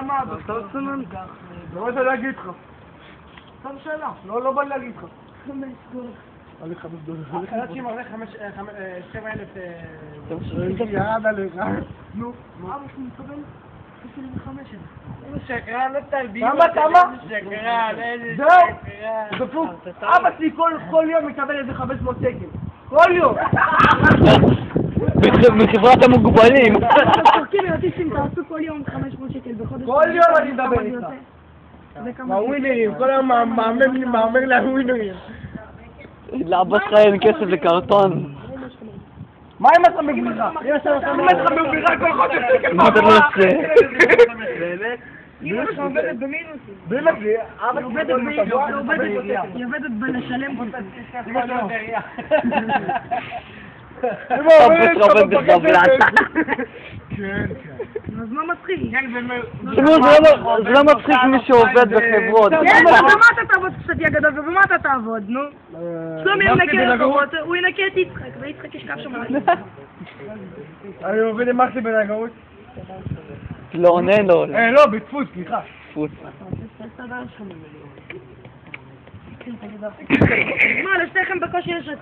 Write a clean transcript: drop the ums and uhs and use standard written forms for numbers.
מה אבא? אתה רוצה לנו? לא רוצה להגיד לך. סתם שאלה. לא בא להגיד לך. 5 דולר. עלי $5. חלת שהיא מראה 7,000... ירד עליך. נו. מה אבא שהוא מקבל? תפעיל לי 5,000. איזה שקרן, לא תלבי. כמה? איזה שקרן, איזה שקרן. דפוק. אבא שלי כל יום מקבל איזה 500 שקל. כל יום. מחברת המוגבלים. כאילו, אוטיסטים תעשו כל יום 500 שקל בחודש. כל יום אני מדבר איתך. מהווינרים, כל היום מאמר להווינרים. לאבא שלך אין כסף לקרטון. מה אם אתה מגבירה? אם אתה מגבירה כל חודש שקל מה אתה לא עושה? באמת? אמא שלך עובדת במינוסים. באמת? היא עובדת בלשלם קצת. אמא שלך עובד בחבלת. כן. אז מה מצחיק? זה לא מצחיק מי שעובד בחברות. כן, במה אתה תעבוד קצת יא גדול, ובמה אתה תעבוד, נו? שלומי ינקה רחובות, הוא ינקה את יצחק, ויצחק ישכב שם. אני עובד עם אחי בנהגות. לא עונה לו. לא, בדפוס, סליחה. דפוס. מה, לשניכם בקושי יש רק